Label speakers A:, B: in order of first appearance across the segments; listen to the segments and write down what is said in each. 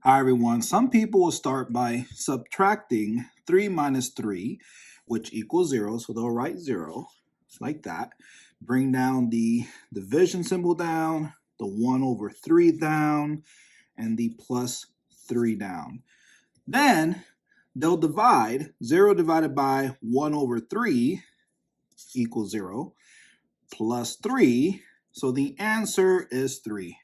A: Hi everyone. Some people will start by subtracting 3 minus 3, which equals 0. So they'll write 0 like that. Bring down the division symbol down, the 1 over 3 down, and the plus 3 down. Then they'll divide. 0 divided by 1 over 3 equals 0 plus 3. So the answer is 3.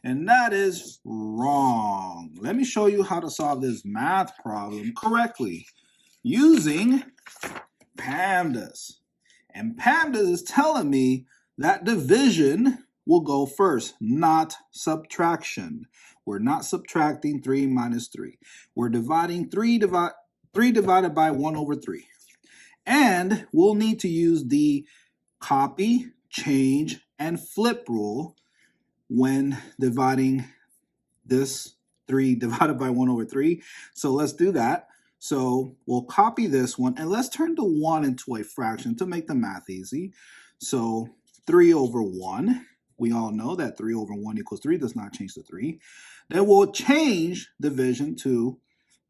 A: And that is wrong. Let me show you how to solve this math problem correctly using PEMDAS. And PEMDAS is telling me that division will go first, not subtraction. We're not subtracting 3 minus 3. We're dividing 3 divided by 1 over 3. And we'll need to use the copy, change, and flip rule when dividing this 3 divided by 1 over 3. So let's do that. So we'll copy this one and let's turn the 1 into a fraction to make the math easy. So 3 over 1. We all know that 3 over 1 equals 3 does not change to 3. Then we'll change division to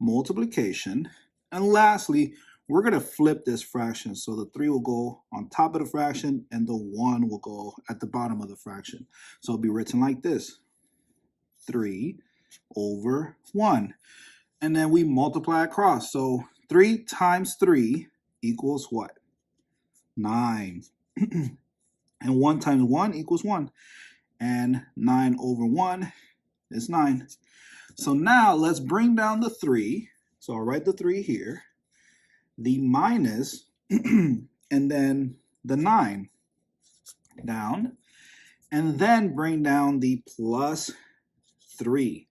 A: multiplication. And lastly, we're going to flip this fraction. So the 3 will go on top of the fraction and the 1 will go at the bottom of the fraction. So it'll be written like this. 3 over 1. And then we multiply across. So 3 times 3 equals what? 9. And 1 times 1 equals 1. And 9 over 1 is 9. So now let's bring down the 3. So I'll write the 3 here. The minus, and then the 9 down, and then bring down the plus 3.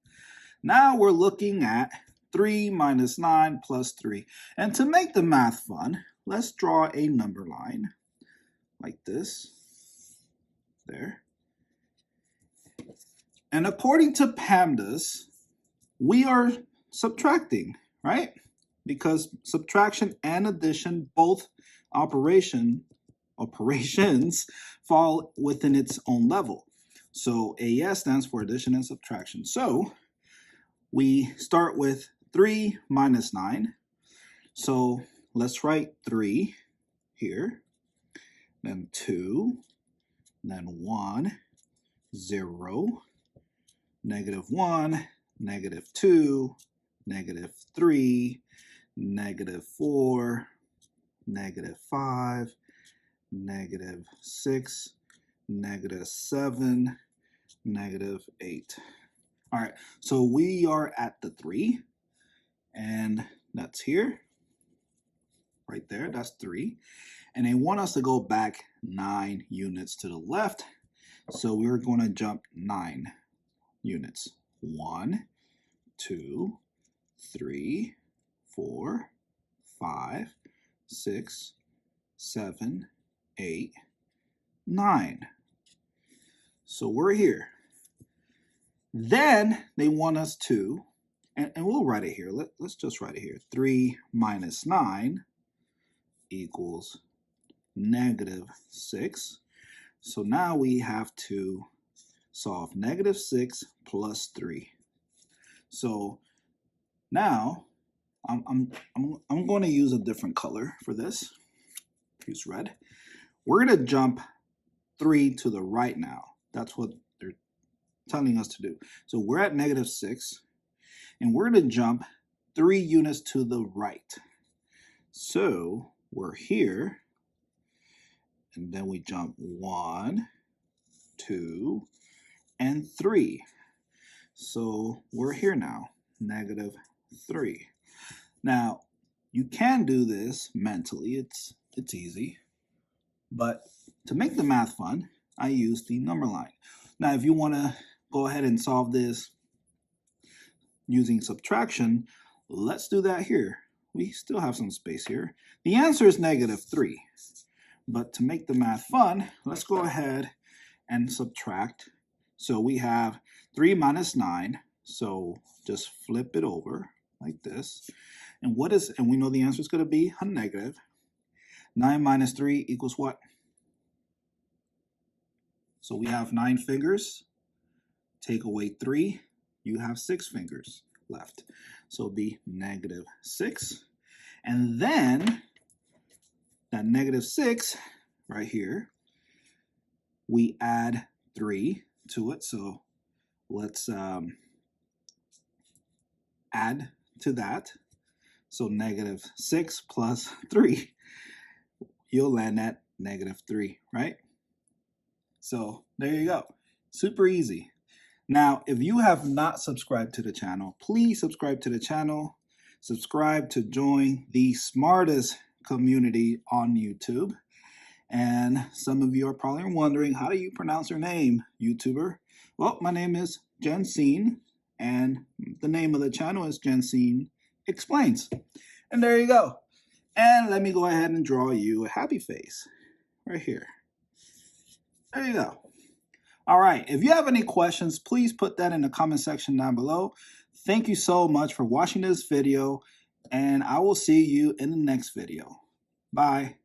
A: Now we're looking at 3 minus 9 plus 3. And to make the math fun, let's draw a number line like this. There. And according to PEMDAS, we are subtracting, right? Because subtraction and addition, both operations fall within its own level. So AS stands for addition and subtraction. So we start with 3 minus 9. So let's write 3 here, then 2, then 1, 0, negative 1, negative 2, negative 3, negative 4, negative 5, negative 6, negative 7, negative 8. All right, so we are at the 3, and that's here, right there, that's 3. And they want us to go back 9 units to the left, so we're going to jump 9 units. 1, 2, 3, 4, 5, 6, 7, 8, 9. So we're here. Then they want us to, and we'll write it here. Let's just write it here. 3 minus 9 equals negative 6. So now we have to solve negative 6 plus 3. So now I'm going to use a different color for this. Use red. We're going to jump 3 to the right now. That's what they're telling us to do. So we're at negative 6, and we're going to jump 3 units to the right. So we're here, and then we jump 1, 2, and 3. So we're here now, negative 3. Now, you can do this mentally. It's easy. But to make the math fun, I use the number line. Now, if you want to go ahead and solve this using subtraction, let's do that here. We still have some space here. The answer is negative 3. But to make the math fun, let's go ahead and subtract. So we have 3 minus 9. So just flip it over like this. And we know the answer is going to be a negative. 9 minus 3 equals what? So we have 9 fingers. Take away 3, you have 6 fingers. left. So it'll be negative 6. And then that negative 6 right here, we add 3 to it. So let's add to that. So negative 6 plus 3, you'll land at negative 3, right? So there you go. Super easy. Now, if you have not subscribed to the channel, please subscribe to the channel. Subscribe to join the smartest community on YouTube. And some of you are probably wondering, how do you pronounce your name, YouTuber? Well, my name is Jensine, and the name of the channel is Jensine Explains. And there you go. And let me go ahead and draw you a happy face right here. There you go. All right, if you have any questions, please put that in the comment section down below. Thank you so much for watching this video, and I will see you in the next video. Bye.